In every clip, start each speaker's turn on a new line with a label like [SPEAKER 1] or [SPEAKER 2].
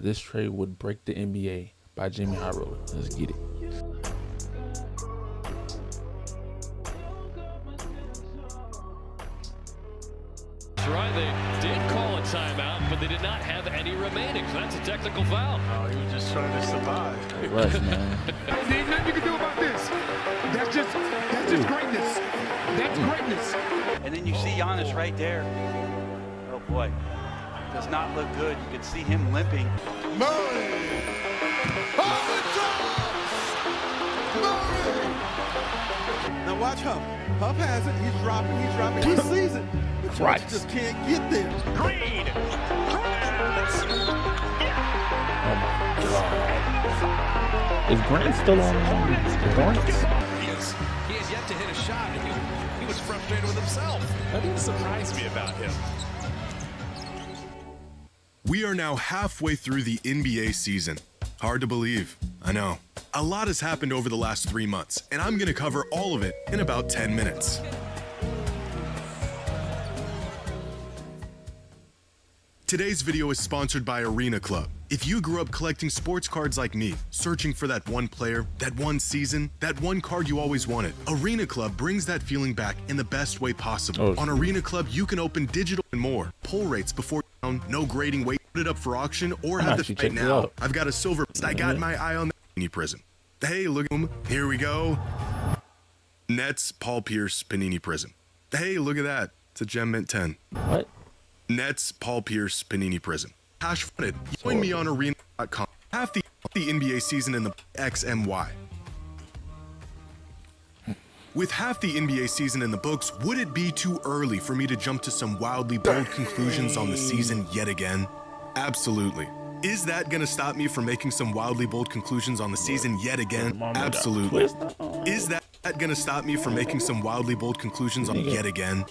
[SPEAKER 1] This trade would break the NBA by Jimmy High Roller. Let's get it.
[SPEAKER 2] That's right. They did call a timeout, but they did not have any remaining. So that's a technical foul.
[SPEAKER 3] Oh, he was just trying to survive.
[SPEAKER 1] Rush, man.
[SPEAKER 4] There ain't nothing you can do about this. That's just greatness. That's greatness.
[SPEAKER 5] And then you see Giannis right there. Oh boy, does not look good. You can see him limping.
[SPEAKER 6] Murray! Oh, Murray! Now watch Huff. Huff has it. He's dropping. He sees it. But George just can't get there.
[SPEAKER 2] Green.
[SPEAKER 1] Oh my God. Is Grant still on the Hornets?
[SPEAKER 7] He has yet to hit a shot, and he was frustrated with himself. That didn't surprise me about him.
[SPEAKER 8] We are now halfway through the NBA season. Hard to believe, I know. A lot has happened over the last 3 months, and I'm gonna cover all of it in about 10 minutes. Today's video is sponsored by Arena Club. If you grew up collecting sports cards like me, searching for that one player, that one season, that one card you always wanted, Arena Club brings that feeling back in the best way possible. On Arena Club, you can open digital and more, pull rates before down, no grading, wait, put it up for auction, or have the fight now. I've got a silver, I got my eye on the Panini Prism. Hey, look at him. Here we go. Nets, Paul Pierce, Panini Prism. Hey, look at that. It's a Gem Mint 10.
[SPEAKER 1] What?
[SPEAKER 8] Nets, Paul Pierce, Panini Prism. Hash fronted. Join me on arena.com. Half the NBA season in the XMY. With half the NBA season in the books, would it be too early for me to jump to some wildly bold conclusions on the season yet again? Absolutely. Is that gonna stop me from making some wildly bold conclusions on the season yet again? Absolutely. Is that gonna stop me from making some wildly bold conclusions on yet again?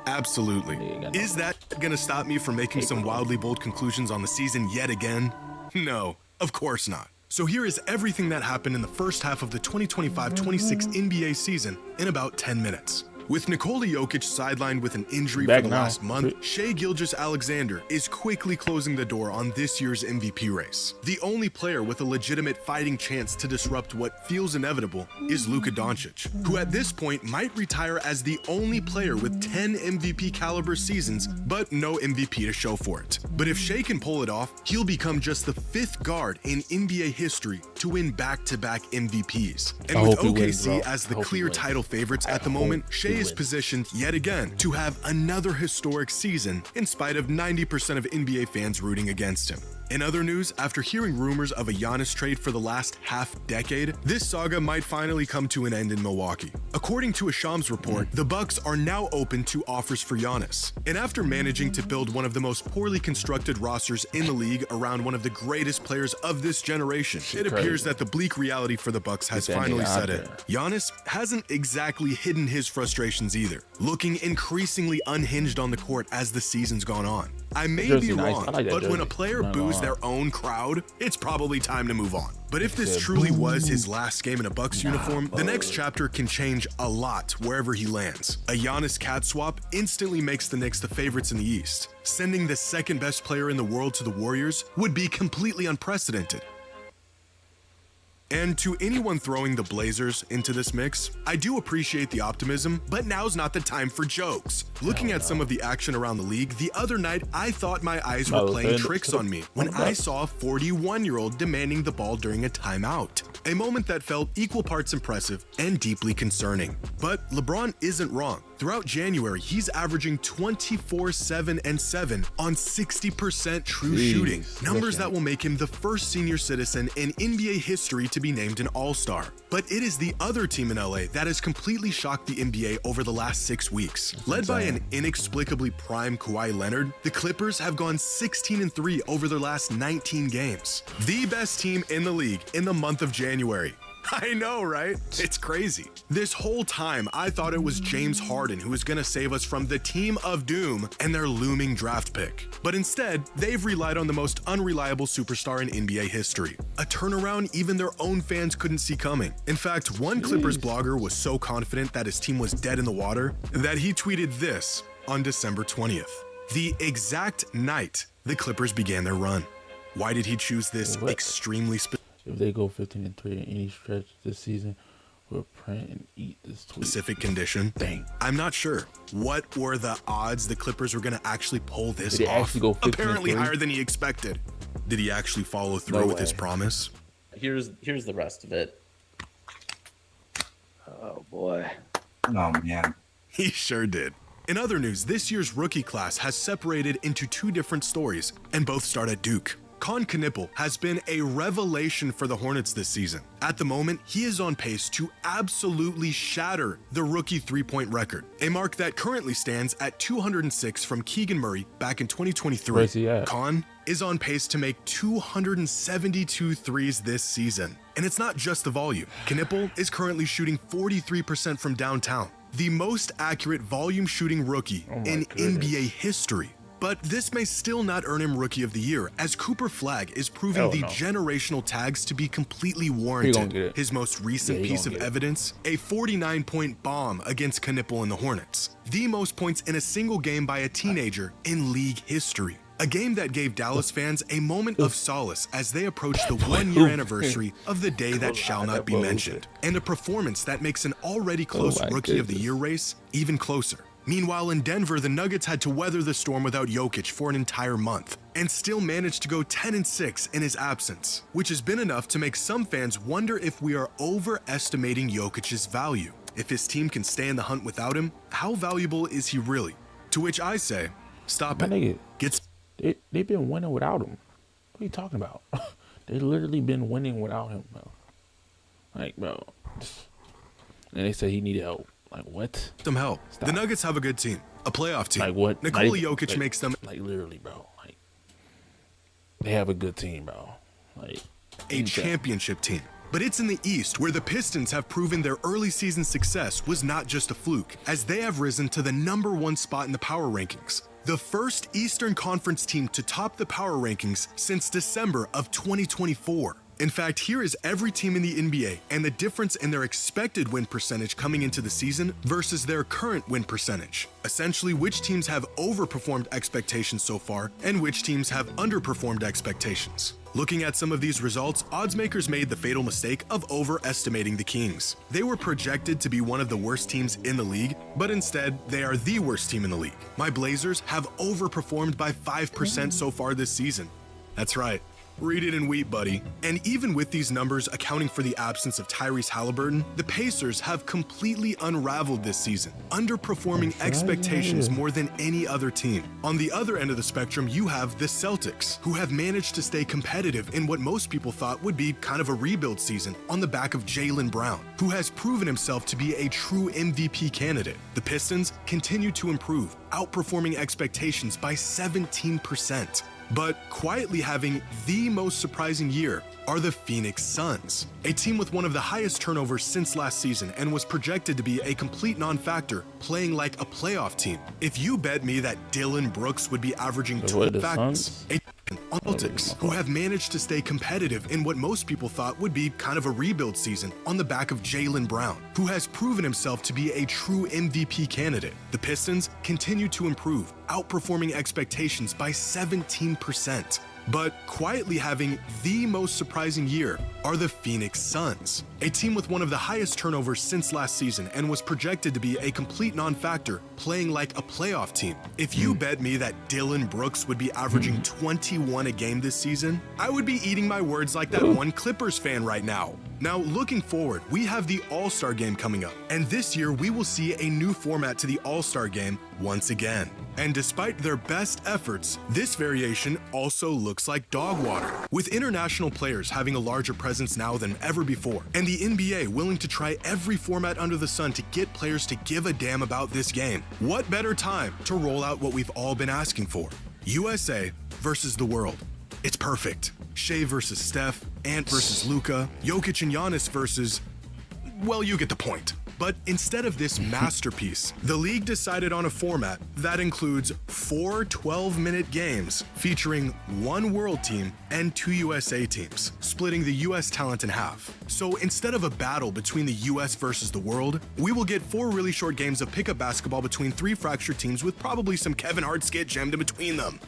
[SPEAKER 8] Absolutely. Is that gonna stop me from making some wildly bold conclusions on the season yet again? No, of course not. So here is everything that happened in the first half of the 2025-26 NBA season in about 10 minutes. With Nikola Jokic sidelined with an injury for the last month, Shai Gilgeous-Alexander is quickly closing the door on this year's MVP race. The only player with a legitimate fighting chance to disrupt what feels inevitable is Luka Doncic, who at this point might retire as the only player with 10 MVP caliber seasons, but no MVP to show for it. But if Shai can pull it off, he'll become just the 5th guard in NBA history to win back-to-back MVPs. And with OKC as the clear title favorites at the moment, Shai is positioned yet again to have another historic season in spite of 90% of NBA fans rooting against him. In other news, after hearing rumors of a Giannis trade for the last half-decade, this saga might finally come to an end in Milwaukee. According to a Shams report, the Bucks are now open to offers for Giannis. And after managing to build one of the most poorly constructed rosters in the league around one of the greatest players of this generation, it appears that the bleak reality for the Bucks has finally set in. Giannis hasn't exactly hidden his frustrations either, looking increasingly unhinged on the court as the season's gone on. I may be wrong, but when a player boos their own crowd, it's probably time to move on. But if this truly was his last game in a Bucks uniform, the next chapter can change a lot wherever he lands. A Giannis cat swap instantly makes the Knicks the favorites in the East. Sending the second best player in the world to the Warriors would be completely unprecedented. And to anyone throwing the Blazers into this mix, I do appreciate the optimism, but now's not the time for jokes. Looking at some of the action around the league, the other night I thought my eyes were playing tricks on me when I saw a 41-year-old demanding the ball during a timeout. A moment that felt equal parts impressive and deeply concerning. But LeBron isn't wrong. Throughout January, he's averaging 24, 7, and 7 on 60% true shooting. Numbers that will make him the first senior citizen in NBA history to be named an All-Star. But it is the other team in LA that has completely shocked the NBA over the last 6 weeks. Led by an inexplicably prime Kawhi Leonard, the Clippers have gone 16-3 over their last 19 games. The best team in the league in the month of January. I know, right? It's crazy. This whole time, I thought it was James Harden who was gonna save us from the team of doom and their looming draft pick. But instead, they've relied on the most unreliable superstar in NBA history. A turnaround even their own fans couldn't see coming. In fact, one Clippers blogger was so confident that his team was dead in the water that he tweeted this on December 20th, the exact night the Clippers began their run. Why did he choose this extremely
[SPEAKER 1] If they go 15-3 in any stretch this season, we'll print and eat this tweet.
[SPEAKER 8] specific condition?
[SPEAKER 1] Dang.
[SPEAKER 8] I'm not sure. What were the odds the Clippers were going to actually pull this
[SPEAKER 1] Did he
[SPEAKER 8] off?
[SPEAKER 1] actually go 15-3?
[SPEAKER 8] Apparently higher than he expected. Did he actually follow through
[SPEAKER 1] No
[SPEAKER 8] with his
[SPEAKER 1] way.
[SPEAKER 8] promise?
[SPEAKER 9] Here's the rest of it.
[SPEAKER 10] Oh boy.
[SPEAKER 11] Oh man.
[SPEAKER 8] He sure did. In other news, this year's rookie class has separated into two different stories, and both start at Duke. Con Knipple has been a revelation for the Hornets this season. At the moment, he is on pace to absolutely shatter the rookie three-point record, a mark that currently stands at 206 from Keegan Murray back in 2023.
[SPEAKER 1] Where's he at?
[SPEAKER 8] Con is on pace to make 272 threes this season. And it's not just the volume. Knipple is currently shooting 43% from downtown, the most accurate volume shooting rookie in NBA history. But this may still not earn him Rookie of the Year, as Cooper Flagg is proving
[SPEAKER 1] Hell
[SPEAKER 8] the
[SPEAKER 1] no.
[SPEAKER 8] generational tags to be completely
[SPEAKER 1] He gonna
[SPEAKER 8] warranted.
[SPEAKER 1] get it.
[SPEAKER 8] His most recent
[SPEAKER 1] Yeah, he
[SPEAKER 8] piece
[SPEAKER 1] gonna
[SPEAKER 8] of
[SPEAKER 1] get it.
[SPEAKER 8] evidence, a 49-point bomb against Knipple and the Hornets, the most points in a single game by a teenager in league history. A game that gave Dallas fans a moment of solace as they approached the one-year anniversary of the day that shall not be mentioned, and a performance that makes an already close
[SPEAKER 1] my
[SPEAKER 8] Rookie of the
[SPEAKER 1] goodness.
[SPEAKER 8] Year race even closer. Meanwhile, in Denver, the Nuggets had to weather the storm without Jokic for an entire month, and still managed to go 10-6 in his absence, which has been enough to make some fans wonder if we are overestimating Jokic's value. If his team can stay in the hunt without him, how valuable is he really? To which I say, stop
[SPEAKER 1] My
[SPEAKER 8] it.
[SPEAKER 1] nigga,
[SPEAKER 8] Get
[SPEAKER 1] they've been winning without him. What are you talking about? They literally been winning without him, bro. Like, bro. And they said he needed help. Like, what?
[SPEAKER 8] some help.
[SPEAKER 1] Stop.
[SPEAKER 8] The Nuggets have a good team, a playoff team.
[SPEAKER 1] Like, what?
[SPEAKER 8] Nikola
[SPEAKER 1] Like,
[SPEAKER 8] Jokic
[SPEAKER 1] like-
[SPEAKER 8] makes them
[SPEAKER 1] Like, literally, bro. Like, they have a good team, bro. Like,
[SPEAKER 8] a championship team. But it's in the East where the Pistons have proven their early season success was not just a fluke, as they have risen to the #1 spot in the power rankings. The first Eastern Conference team to top the power rankings since December of 2024. In fact, here is every team in the NBA and the difference in their expected win percentage coming into the season versus their current win percentage. Essentially, which teams have overperformed expectations so far and which teams have underperformed expectations. Looking at some of these results, odds makers made the fatal mistake of overestimating the Kings. They were projected to be one of the worst teams in the league, but instead, they are the worst team in the league. My Blazers have overperformed by 5% so far this season. That's right. Read it and weep, buddy. And even with these numbers accounting for the absence of Tyrese Halliburton, the Pacers have completely unraveled this season, underperforming expectations more than any other team. On the other end of the spectrum, you have the Celtics, who have managed to stay competitive in what most people thought would be kind of a rebuild season on the back of Jaylen Brown, who has proven himself to be a true MVP candidate. The Pistons continue to improve, outperforming expectations by 17%. But quietly having the most surprising year are the Phoenix Suns, a team with one of the highest turnovers since last season and was projected to be a complete non-factor, playing like a playoff team. If you bet me that Dylan Brooks would be averaging 12 factors, on Celtics, who have managed to stay competitive in what most people thought would be kind of a rebuild season on the back of Jaylen Brown, who has proven himself to be a true MVP candidate. The Pistons continue to improve, outperforming expectations by 17%. But quietly having the most surprising year are the Phoenix Suns, a team with one of the highest turnovers since last season and was projected to be a complete non-factor, playing like a playoff team. If you bet me that Dylan Brooks would be averaging 21 a game this season, I would be eating my words like that one Clippers fan right now. Now, looking forward, we have the All-Star Game coming up, and this year we will see a new format to the All-Star Game once again. And despite their best efforts, this variation also looks like dog water, with international players having a larger presence now than ever before, and the NBA willing to try every format under the sun to get players to give a damn about this game. What better time to roll out what we've all been asking for? USA versus the world. It's perfect. Shea versus Steph, Ant versus Luka, Jokic and Giannis versus, well, you get the point. But instead of this masterpiece, the league decided on a format that includes 4 12-minute games featuring one world team and 2 USA teams, splitting the US talent in half. So instead of a battle between the US versus the world, we will get 4 really short games of pickup basketball between 3 fractured teams with probably some Kevin Hart skit jammed in between them.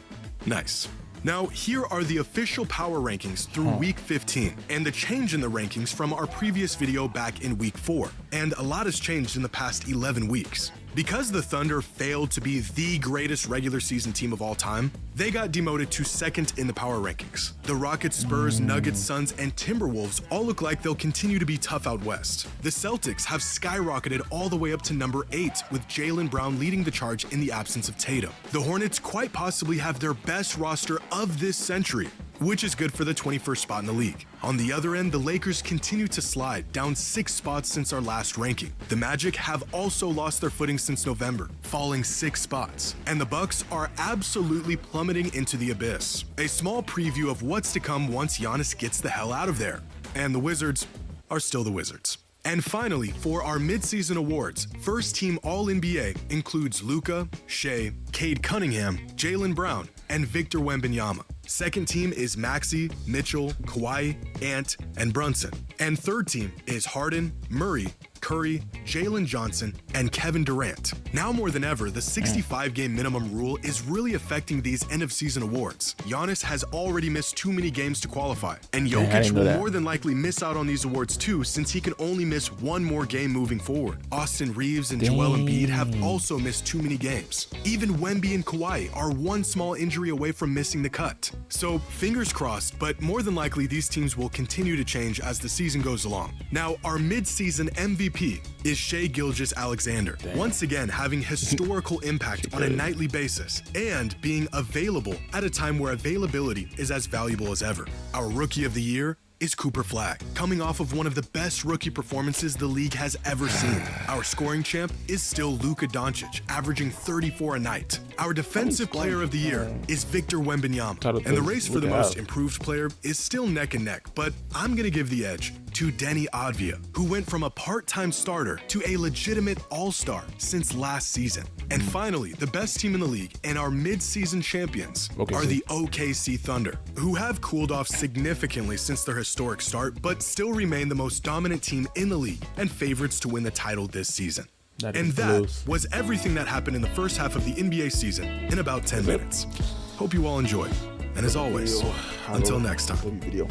[SPEAKER 8] Nice. Now, here are the official power rankings through week 15, and the change in the rankings from our previous video back in week 4. And a lot has changed in the past 11 weeks. Because the Thunder failed to be the greatest regular season team of all time, they got demoted to second in the power rankings. The Rockets, Spurs, Nuggets, Suns, and Timberwolves all look like they'll continue to be tough out west. The Celtics have skyrocketed all the way up to number 8, with Jaylen Brown leading the charge in the absence of Tatum. The Hornets quite possibly have their best roster of this century, which is good for the 21st spot in the league. On the other end, the Lakers continue to slide, down 6 spots since our last ranking. The Magic have also lost their footing since November, falling 6 spots. And the Bucks are absolutely plummeting into the abyss. A small preview of what's to come once Giannis gets the hell out of there. And the Wizards are still the Wizards. And finally, for our midseason awards, first team All-NBA includes Luka, Shea, Cade Cunningham, Jaylen Brown, and Victor Wembanyama. Second team is Maxey, Mitchell, Kawhi, Ant, and Brunson. And third team is Harden, Murray, Curry, Jalen Johnson, and Kevin Durant. Now more than ever, the 65-game minimum rule is really affecting these end-of-season awards. Giannis has already missed too many games to qualify, and Jokic will more than likely miss out on these awards too, since he can only miss one more game moving forward. Austin Reeves and Joel Embiid have also missed too many games. Even Wemby and Kawhi are one small injury away from missing the cut. So fingers crossed, but more than likely these teams will continue to change as the season goes along. Now, our mid-season MVP is Shai Gilgeous-Alexander, once again having historical impact on a nightly basis and being available at a time where availability is as valuable as ever. Our Rookie of the Year is Cooper Flagg, coming off of one of the best rookie performances the league has ever seen. Our scoring champ is still Luka Doncic, averaging 34 a night. Our Defensive Player of the Year is Victor Wembanyama, and the race for the most improved player is still neck and neck, but I'm gonna give the edge to Deni Avdija, who went from a part-time starter to a legitimate all-star since last season. And finally, the best team in the league and our mid-season champions are the OKC Thunder, who have cooled off significantly since their historic start, but still remain the most dominant team in the league and favorites to win the title this season. And that was everything that happened in the first half of the NBA season in about 10 minutes. Hope you all enjoyed. And as always, until next time.
[SPEAKER 1] Video.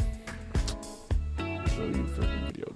[SPEAKER 1] Show you freaking video.